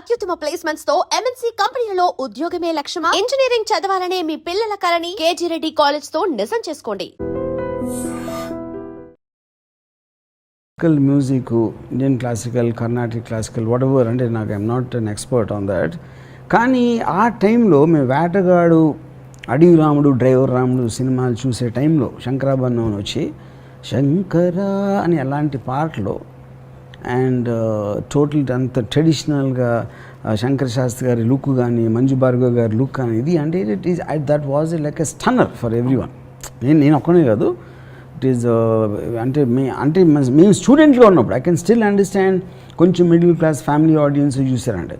అత్యుత్తమ ప్లేస్మెంట్స్ తో ఎంఎన్సీ కంపెనీలలో ఉద్యోగమే లక్ష్యమా? ఇంజనీరింగ్ చదవాలనే మీ పిల్లల కలని కేజీ రెడ్డి కాలేజ్ తో నిజం చేసుకోండి. Classical music, Indian classical, Carnatic classical, what ever, అంటే నాకు I'm not an expert on that. కానీ ఆ టైంలో మేము వేటగాడు, అడవి రాముడు, డ్రైవర్ రాముడు సినిమాలు చూసే టైంలో శంకరాభరణం వచ్చి శంకరా అని అలాంటి పాటలు అండ్ టోటల్ అంత ట్రెడిషనల్గా శంకర శాస్త్రి గారి లుక్ కానీ, మంజు భార్గవ్ గారి లుక్ కానీ, ఇది అంటే it is that was like a stunner for everyone. నేను ఒక్కనే కాదు, ఇట్ ఈస్ అంటే మేము స్టూడెంట్గా ఉన్నప్పుడు ఐ కెన్ స్టిల్ అండర్స్టాండ్. కొంచెం మిడిల్ క్లాస్ ఫ్యామిలీ ఆడియన్స్ చూసారంటే,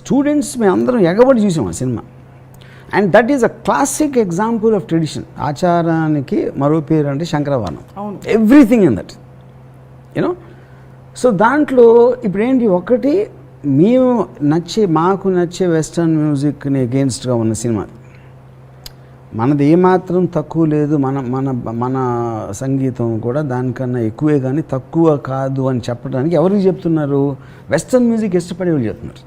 స్టూడెంట్స్ మేము అందరం ఎగబడి చూసాం ఆ సినిమా. And that is a classic example of tradition. ఆచారానికి మరో పేరు అంటే Shankarabharanam. Everything in that you know. So దాంట్లో ఇప్పుడు ఏంటి, ఒకటి మాకు నచ్చే వెస్టర్న్ మ్యూజిక్ని అగేన్స్ట్గా ఉన్న సినిమా. మనది ఏమాత్రం తక్కువ లేదు, మన సంగీతం కూడా దానికన్నా ఎక్కువే కానీ తక్కువ కాదు అని చెప్పడానికి ఎవరికి చెప్తున్నారు? వెస్టర్న్ మ్యూజిక్ ఇష్టపడే వాళ్ళు చెప్తున్నారు.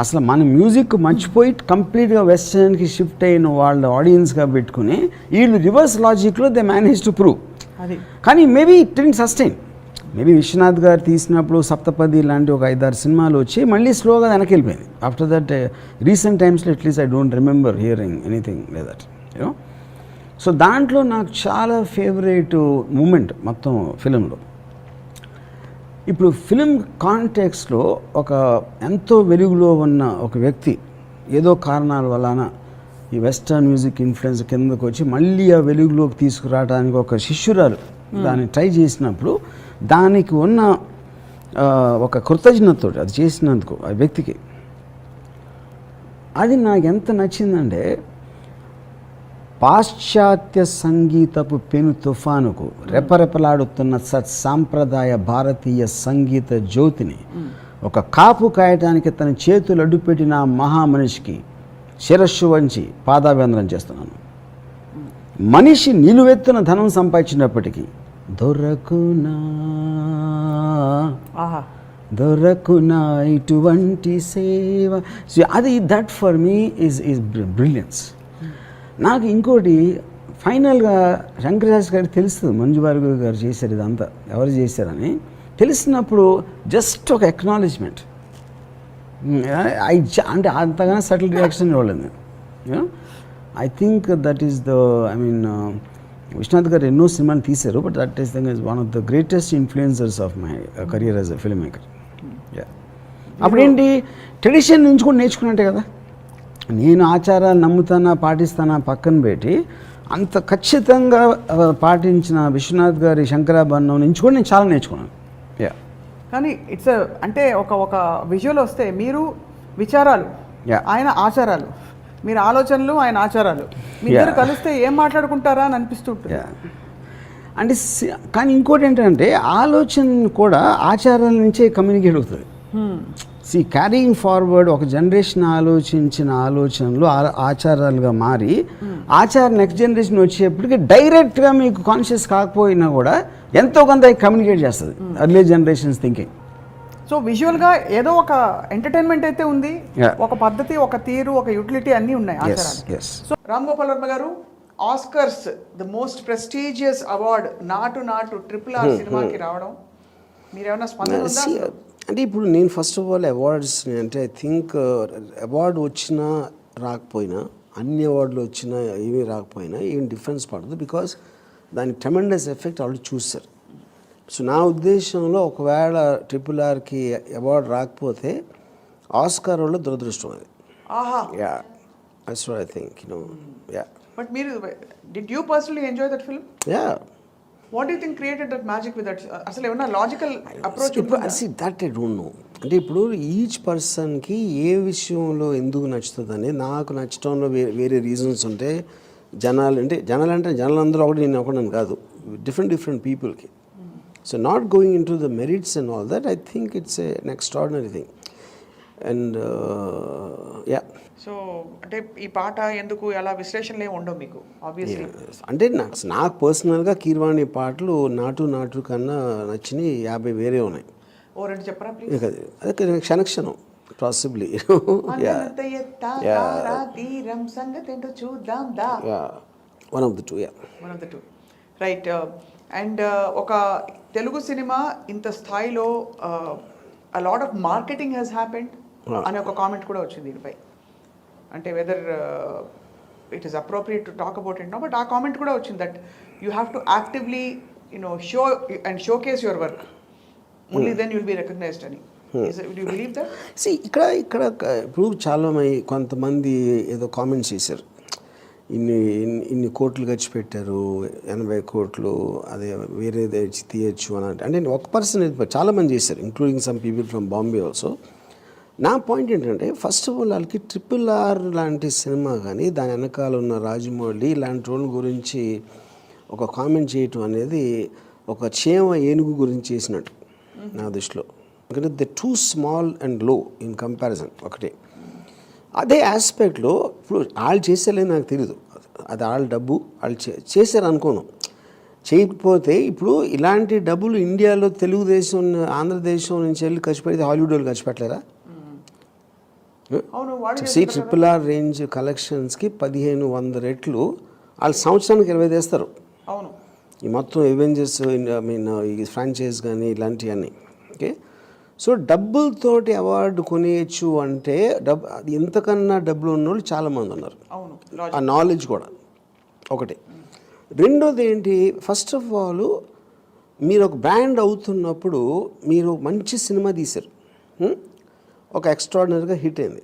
అసలు మన మ్యూజిక్ మర్చిపోయి కంప్లీట్గా వెస్టర్న్కి షిఫ్ట్ అయిన వాళ్ళ ఆడియన్స్గా పెట్టుకుని వీళ్ళు రివర్స్ లాజిక్లో దే మేనేజ్ టు ప్రూవ్. కానీ maybe it didn't sustain. Maybe Vishwanath garu తీసినప్పుడు సప్తపది లాంటి ఒక 5-6 సినిమాలు వచ్చి మళ్ళీ స్లోగా వెనక్కి వెళ్ళిపోయింది. ఆఫ్టర్ దట్ రీసెంట్ టైమ్స్లో at least I don't remember hearing anything like that you know. So దాంట్లో నాకు చాలా ఫేవరెట్ మూమెంట్ మొత్తం ఫిలింలో. ఇప్పుడు ఫిలిం కాంటెక్స్లో ఒక ఎంతో వెలుగులో ఉన్న ఒక వ్యక్తి ఏదో కారణాల వలన ఈ వెస్టర్న్ మ్యూజిక్ ఇన్ఫ్లుయెన్స్ కిందకు వచ్చి మళ్ళీ ఆ వెలుగులోకి తీసుకురావడానికి ఒక శిష్యురాలు దాన్ని ట్రై చేసినప్పుడు దానికి ఉన్న ఒక కృతజ్ఞతతో అది చేసినందుకు ఆ వ్యక్తికి, అది నాకు ఎంత నచ్చిందంటే, పాశ్చాత్య సంగీతపు పెను తుఫానుకు రెపరెపలాడుతున్న సాంప్రదాయ భారతీయ సంగీత జ్యోతిని ఒక కాపు కాయటానికి తన చేతులు అడ్డుపెట్టిన మహామనిషికి శిరస్సు వంచి పాదాభివందనం చేస్తున్నాను. మనిషి నిలువెత్తున ధనం సంపాదించినప్పటికీ దొరకునా ఇటువంటి సేవ, అది that for me is brilliance. నాకు ఇంకోటి ఫైనల్గా శంకరశాస్త్రి గారికి తెలుస్తుంది మంజు భార్గవ్ గారు చేశారు ఇదంతా, ఎవరు చేశారని తెలిసినప్పుడు జస్ట్ ఒక ఎక్నాలెడ్జ్మెంట్. అంటే అంతగానో సటిల్ రియాక్షన్ ఇవ్వలేదు. I think that is the Vishwanath garu ఎన్నో సినిమాలు తీశారు, but that is thing is one of the greatest influencers of my career as a film maker. అప్పుడేంటి, ట్రెడిషన్ నుంచి కూడా నేర్చుకున్నట్టే కదా. నేను ఆచారాలు నమ్ముతానా పాటిస్తానా పక్కన పెట్టి అంత ఖచ్చితంగా పాటించిన విశ్వనాథ్ గారి శంకరాభరణం నుంచి కూడా నేను చాలా నేర్చుకున్నాను. కానీ ఇట్స్ అంటే ఒక విజువల్ వస్తే మీరు విచారాలు, ఆయన ఆచారాలు, మీరు ఆలోచనలు, ఆయన ఆచారాలు, మీరు కలిస్తే ఏం మాట్లాడుకుంటారా అని అనిపిస్తుంటుంది. అంటే కానీ ఇంకోటి ఏంటంటే, ఆలోచన కూడా ఆచారాల నుంచే కమ్యూనికేట్ అవుతుంది. క్యారీయింగ్ ఫార్వర్డ్ ఒక జనరేషన్ ఆలోచించిన ఆలోచనలు ఆచారాలుగా మారి నెక్స్ట్ జనరేషన్ వచ్చేప్పటికి డైరెక్ట్గా మీకు కాన్షియస్ కాకపోయినా కూడా ఎంతో కొంత కమ్యూనికేట్ చేస్తుంది అర్లీ జనరేషన్స్ థింకింగ్. సో విజువల్గా ఏదో ఒక ఎంటర్టైన్మెంట్ అయితే ఉంది, ఒక పద్ధతి, ఒక తీరు, ఒక యూటిలిటీ అన్నీ ఉన్నాయి ఆచారాలు. సో రామ్ గోపాల్ వర్మ గారు, Oscars the most prestigious award నాటు RRR సినిమాకి రావడం, మీరేమైనా స్పందన ఉందా? అంటే ఇప్పుడు నేను ఫస్ట్ ఆఫ్ ఆల్ అవార్డ్స్ అంటే ఐ థింక్ అవార్డు వచ్చినా రాకపోయినా, అన్ని అవార్డులు వచ్చినా ఏమీ రాకపోయినా ఏం డిఫరెన్స్ పడదు, బికాస్ దానికి ట్రెమెండస్ ఎఫెక్ట్ ఆల్రెడీ చూస్తారు. సో నా ఉద్దేశంలో ఒకవేళ RRRకి అవార్డు రాకపోతే ఆస్కార్ వల్ల దురదృష్టం అది. That's what I think, you know. But మీరు, did you personally enjoy that film? What do you think created that magic with that? అసలు ఏమన్నా లాజికల్ అప్రోచ్ ఉంటుందా? See, that I don't know. అంటే ఇప్పుడు ఈచ్ పర్సన్కి ఏ విషయంలో ఎందుకు నచ్చుతుంది అనేది, నాకు నచ్చడంలో వేరే రీజన్స్ ఉంటే, జనాలందరూ ఒకటి, నేను ఒకటి కాదు, డిఫరెంట్ పీపుల్కి. So not going in to the merits and all that, I think it's an extraordinary thing. And so అంటే ఈ పాట ఎందుకు అలా విశ్లేషణలు ఏమి ఉండవు మీకు ఆబ్వియస్లీ. అంటే నాకు పర్సనల్గా కీర్వాణి పాటలు నాటు కన్నా నచ్చినవి 50 వేరే ఉన్నాయి. ఓ రెండు చెప్పరా ప్లీజ్? అదే క్షణక్షణం possibly. అంతనంత ఎత్త తారా తీరం సంగతి ఏంటో చూద్దాం దా. Yeah, one of the two. Yeah. One of the two right. And ఒక తెలుగు సినిమా ఇంత స్థాయిలో a lot of marketing has happened అనే ఒక కామెంట్ కూడా వచ్చింది దీనిపై. అంటే whether it is appropriate to talk about it no, but ఆ కామెంట్ కూడా వచ్చింది that you have to actively show and showcase your work, only then you'll be recognised అని. Do you believe that? See, ఇక్కడ ఇప్పుడు చాలా కొంతమంది ఏదో comments చేశారు, ఇన్ని కోట్లు ఖర్చు పెట్టారు, 80 కోట్లు అదే వేరేది తీయచ్చు అని అంటే ఒక పర్సన్ చాలామంది చేశారు, including some people from Bombay also. నా పాయింట్ ఏంటంటే ఫస్ట్ ఆఫ్ ఆల్ వాళ్ళకి RRR లాంటి సినిమా కానీ దాని వెనకాల ఉన్న రాజమౌళి ఇలాంటి వాళ్ళ గురించి ఒక కామెంట్ చేయటం అనేది ఒక ఏనుగు గురించి చేసినట్టు నా దృష్టిలో. ఎందుకంటే ద టూ స్మాల్ అండ్ లో ఇన్ కంపారిజన్ ఒకటే. అదే ఆస్పెక్ట్లో ఇప్పుడు వాళ్ళు చేసేలేదు నాకు తెలియదు, అది వాళ్ళ డబ్బు వాళ్ళు చేశారు అనుకోను. చేయకపోతే ఇప్పుడు ఇలాంటి డబ్బులు ఇండియాలో తెలుగుదేశం ఆంధ్రదేశం నుంచి వెళ్ళి ఖర్చు పెడితే హాలీవుడ్ వాళ్ళు ఖర్చు పెట్టలేరా? RRR రేంజ్ కలెక్షన్స్కి 1500 రెట్లు వాళ్ళు సంవత్సరానికి 20 తెస్తారు. అవును, ఈ మొత్తం ఎవెంజర్స్ ఈ ఫ్రాంచైజ్ కానీ ఇలాంటివన్నీ. ఓకే, సో డబ్బులతోటి అవార్డు కొనేయచ్చు అంటే ఇంతకన్నా డబ్బులు ఉన్న వాళ్ళు చాలామంది ఉన్నారు, ఆ నాలెడ్జ్ కూడా ఒకటి. రెండోది ఏంటి, ఫస్ట్ ఆఫ్ ఆల్ మీరు ఒక బ్రాండ్ అవుతున్నప్పుడు మీరు మంచి సినిమా తీశారు, ఒక ఎక్స్ట్రాడినరీగా హిట్ అయింది.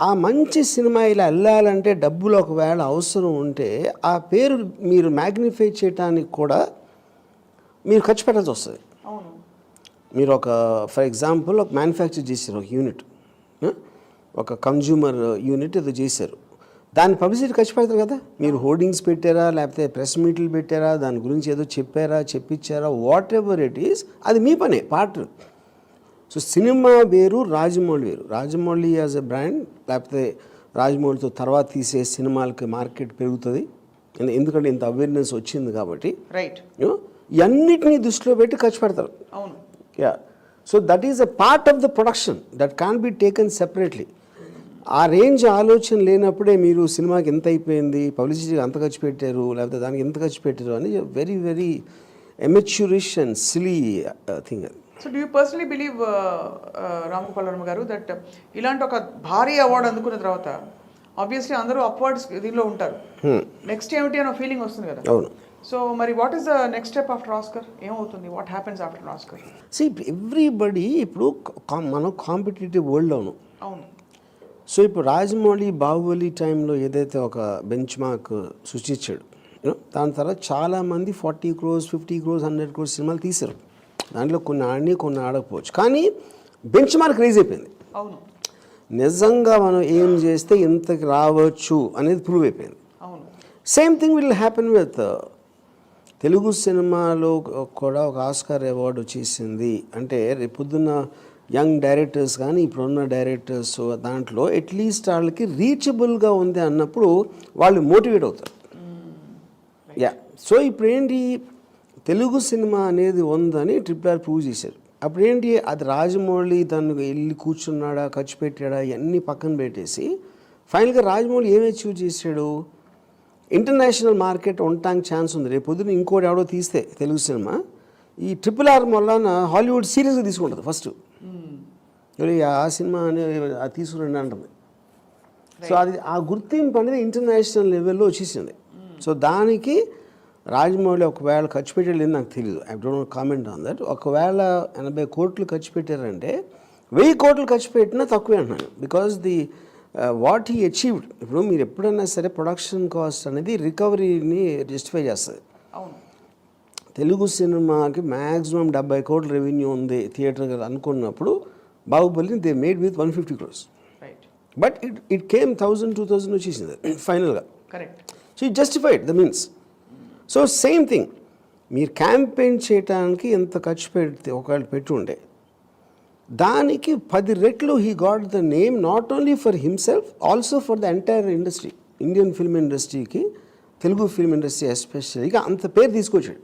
ఆ మంచి సినిమా ఇలా వెళ్ళాలంటే డబ్బులు ఒకవేళ అవసరం ఉంటే ఆ పేరు మీరు మ్యాగ్నిఫై చేయడానికి కూడా మీరు ఖర్చు పెట్టాల్సి వస్తుంది. మీరు ఒక ఫర్ ఎగ్జాంపుల్ ఒక మ్యానుఫ్యాక్చర్ చేశారు, ఒక యూనిట్, ఒక కన్జ్యూమర్ యూనిట్ ఏదో చేశారు, దాని పబ్లిసిటీ ఖర్చు పెడతారు కదా. మీరు హోర్డింగ్స్ పెట్టారా, లేకపోతే ప్రెస్ మీట్లు పెట్టారా, దాని గురించి ఏదో చెప్పారా, చెప్పించారా, వాట్ ఎవర్ ఇట్ ఈస్, అది మీ పనే పార్ట్. సో సినిమా వేరు, రాజమౌళి వేరు. రాజమౌళి యాజ్ ఎ బ్రాండ్, లేకపోతే రాజమౌళితో తర్వాత తీసే సినిమాలకి మార్కెట్ పెరుగుతుంది, ఎందుకంటే ఇంత అవేర్నెస్ వచ్చింది కాబట్టి. రైట్, ఇవన్నిటినీ దృష్టిలో పెట్టి ఖర్చు పెడతారు. అవును, yeah. So that is a part of the production that can be taken separately. ఆ రేంజ్ ఆలోచన లేనప్పుడే మీరు సినిమాకి ఎంత అయిపోయింది, పబ్లిసిటీకి అంత ఖర్చు పెట్టారు, లేకపోతే దానికి ఎంత ఖర్చు పెట్టారు అని very very amateurish and silly thing అది. So do you personally believe Ram Gopal Varma garu that ఇలాంటి ఒక భారీ అవార్డు అందుకున్న తర్వాత ఆబ్వియస్లీ అందరూ అప్వర్డ్స్ దీనిలో ఉంటారు, నెక్స్ట్ ఏమిటి అనే ఫీలింగ్ వస్తుంది కదా. అవును. సో మరి what is the next step after Oscar? ఏమవుతుంది, what happens after Oscar? See everybody ఇప్పుడు మనం కాంపిటేటివ్ వరల్డ్లోను. అవును. సో ఇప్పుడు రాజమౌళి బాహుబలి టైంలో ఏదైతే ఒక బెంచ్ మార్క్ సృష్టించాడు, దాని తర్వాత చాలామంది 40 crores 50 crores 100 crores సినిమాలు తీశారు. దాంట్లో కొన్ని ఆడిని కొన్ని ఆడకపోవచ్చు, కానీ బెంచ్ మార్క్ రేజ్ అయిపోయింది. అవును, నిజంగా మనం ఏం చేస్తే ఇంతకు రావచ్చు అనేది ప్రూవ్ అయిపోయింది. అవును. Same thing will happen with Telugu సినిమాలో కూడా ఒక ఆస్కార్ అవార్డు వచ్చేసింది అంటే రేపొద్దున్న యంగ్ డైరెక్టర్స్ కానీ ఇప్పుడున్న డైరెక్టర్స్ దాంట్లో అట్లీస్ట్ వాళ్ళకి రీచబుల్గా ఉంది అన్నప్పుడు వాళ్ళు మోటివేట్ అవుతారు. యా. సో ఇప్పుడు ఏంటి, తెలుగు సినిమా అనేది ఉందని RRR ప్రూవ్ చేశారు. అప్పుడు ఏంటి, అది రాజమౌళి తను వెళ్ళి కూర్చున్నాడా, ఖర్చు పెట్టాడా, ఇవన్నీ పక్కన పెట్టేసి ఫైనల్గా రాజమౌళి ఏం అచీవ్ చేశాడు, ఇంటర్నేషనల్ మార్కెట్ ఉండటానికి ఛాన్స్ ఉంది. రేపు పొద్దున ఇంకోటి ఎవడో తీస్తే తెలుగు సినిమా ఈ RRR వలన హాలీవుడ్ సీరియస్గా తీసుకుంటుంది ఫస్ట్. ఆ సినిమా అనేది అది తీసుకురండి అంటుంది. సో అది ఆ గుర్తింపు అనేది ఇంటర్నేషనల్ లెవెల్లో వచ్చేసింది. సో దానికి రాజమౌళి ఒకవేళ ఖర్చు పెట్టలేదు నాకు తెలియదు, I don't comment on that. ఒకవేళ 80 కోట్లు ఖర్చు పెట్టారంటే 1000 కోట్లు ఖర్చు పెట్టినా తక్కువే అంటున్నాను, because the what he achieved. ఇప్పుడు మీరు ఎప్పుడైనా సరే ప్రొడక్షన్ కాస్ట్ అనేది రికవరీని జస్టిఫై చేస్తుంది. అవును. తెలుగు సినిమాకి మ్యాక్సిమం 70 కోట్ల రెవెన్యూ ఉంది థియేటర్ అనుకున్నప్పుడు బాహుబలిని they made with 150 crores. Right. But it came 1000-2000 వచ్చేసింది ఫైనల్గా. Correct. So it justified the means. So same thing, మీరు క్యాంపెయిన్ చేయడానికి ఎంత ఖర్చు పెడితే ఒకవేళ పెట్టుండే దానికి 10 రెట్లు he got the name, not only for himself also for the entire industry. Indian film ఇండస్ట్రీకి, తెలుగు ఫిల్మ్ ఇండస్ట్రీ ఎస్పెషల్గా అంత పేరు తీసుకొచ్చాడు.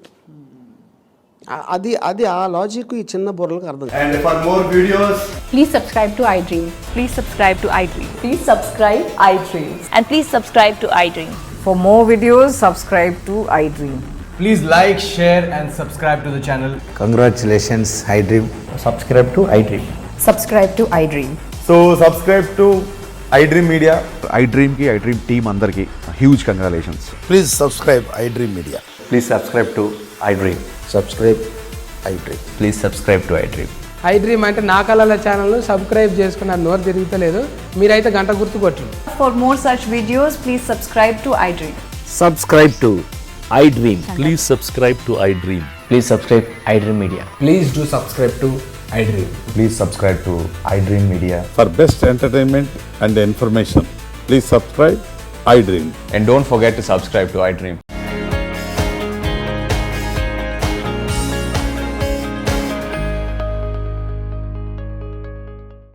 అది అది ఆ లాజిక్ ఈ చిన్న బుర్రలకు అర్థం కాదు. And for more videos, Please subscribe to iDream. Please subscribe to iDream. Please subscribe iDream. And please subscribe to iDream. For more videos, subscribe to iDream. please like, share and subscribe to the channel. Congratulations, iDream. Subscribe to iDream. Subscribe to iDream. So subscribe to iDream Media. iDream ki iDream team అందరికి huge congratulations. Please subscribe iDream Media. Please subscribe to iDream. Subscribe iDream. Please subscribe to iDream. iDream అంటే నా కళల channel subscribe చేసుకున్న నోరు తిరుగుతలేదు, మీరైతే గంట గుర్తు కొట్టండి. For more such videos, please subscribe to iDream. Subscribe to iDream. Please subscribe to iDream. Please subscribe iDream Media. Please do subscribe to iDream. Please subscribe to iDream Media. For best entertainment and information, please subscribe iDream. And don't forget to subscribe to iDream.